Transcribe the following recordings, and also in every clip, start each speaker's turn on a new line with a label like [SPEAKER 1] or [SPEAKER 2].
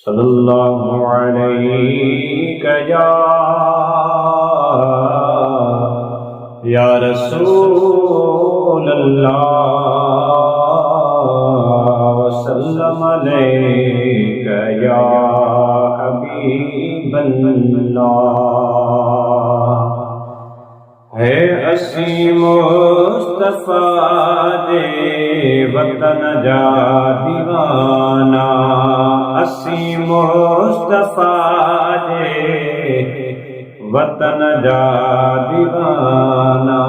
[SPEAKER 1] सल्लल्लाहु अलैका या रसूल अल्लाह वसल्लम अलैका या हबीब अल्लाह। है असी मुस्तफा दे वतन जा दीवाना, असी मुस्तफा दे वतन जा दीवाना।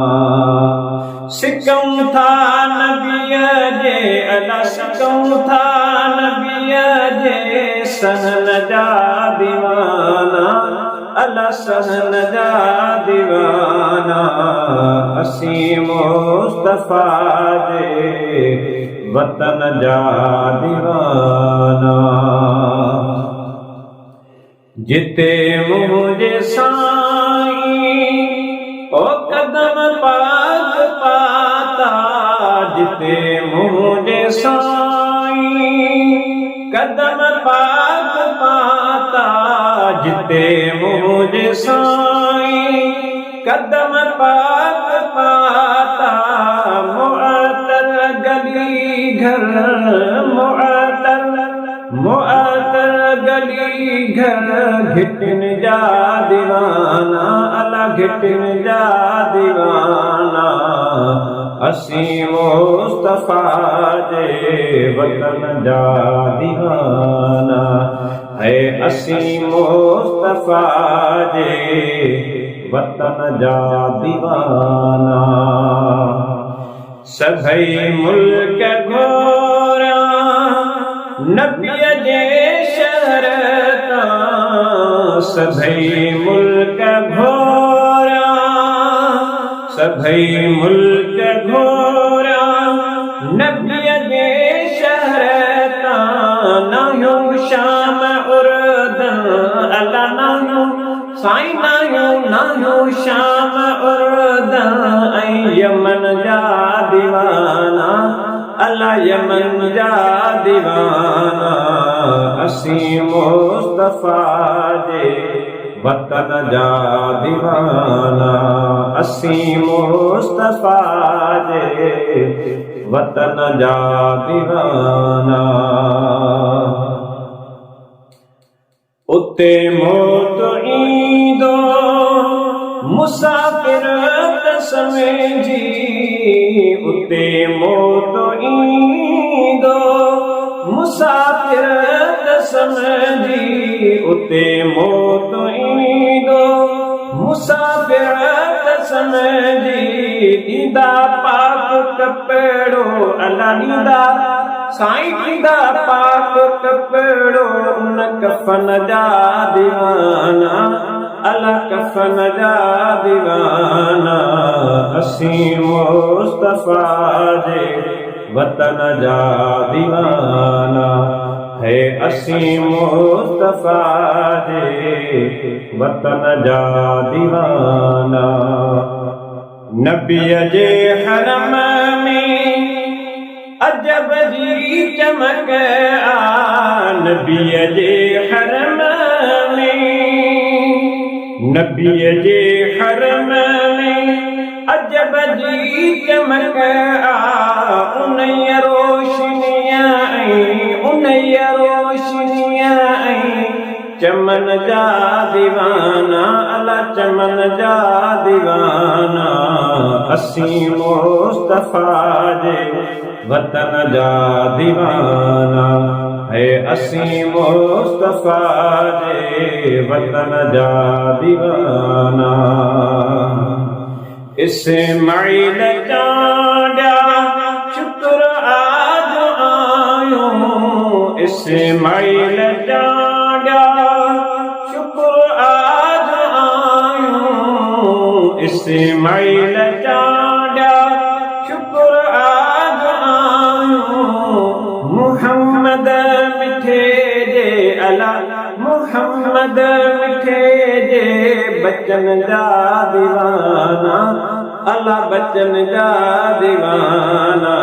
[SPEAKER 1] सिकम था नबी जे अला सिकम था नबी जे सहन जा दीवाना, अला सहन जा दीवाना। असी मुस्तफा दे वतन जा दीवाना। जिते मुझे साईं ओ कदम पाक पाता, जिते मुझे साईं कदम पाक पाता, जिते मुझे साईं कदम पाक पाता। मुअत्तर गली घर मुअत्तर गली घर घिटन जा दीवाना, अला घिटन जा दीवाना। असी मुस्तफा दे वतन जा दीवाना, है असी मुस्तफा दे वतन जा दीवाना। सभई मुल्क घोरा नबी जे शहरता, सभई मुल्क घोरा सभई मुल्क घोरा नबी जे शहरता। नायो शाम उर्दन अला नायो साईं नायो शाम उर्दन ऐं यमन जा दीवाना, अला यमन जा दीवाना। असी मुस्तफा दे वतन जा दीवाना, असी मुस्तफा दे वतन जा दीवाना। उते मौत ईंदो मुसाफिर समझी, उते मौत ईंदो मुसाफिर समझी, उते मौत ईंदो मुसाफिर समझी। ॾींदा पाक कपिड़ो अला ॾींदा साईं ॾींदा पाक कपिड़ो, उन कफन जा दीवाना, अला कफन जा दीवाना। असी मुस्तफा दे वतन जा दीवाना, है असी मुस्तफा दे वतन जा दीवाना। नबी जे हरम में अजब जी चमक आ, नबी जे हरम में नबी जे हरम में अजब जी चमक आ। उनय रोशनियां उनय रोशनियां चमन जा दीवाना, अला चमन जा दीवाना। असी मुस्तफा दे वतन जा दीवाना, है असी मुस्तफा दे वतन जा दीवाना। इस्माइल चांडा शुक्र आज आयो, इस्माइल चांडा शुक्र आज आयो, इस्माइल चांडा शुक्र आज आयो। मुहम्मद मिठे जे अला मुहम्मद मिठे जे बचन जा दीवाना, अला बचन जा दीवाना।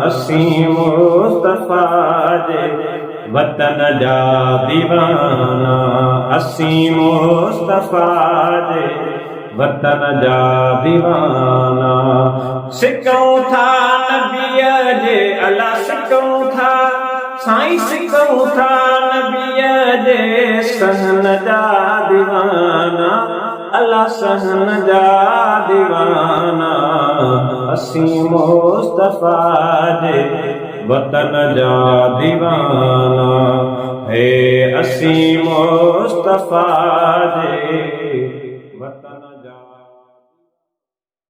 [SPEAKER 1] असी मुस्तफा जे वतन जा दीवाना असीं मुस्तफा जे वतन जा दीवाना सिकऊं था नबीअ जे अला सिकऊं था साईं सिकऊं था नबीअ जे सहन जा दीवाना अला सहन जा दीवाना असीं मुस्तफा जे वतन जा दीवाना है असीं मुस्तफा जे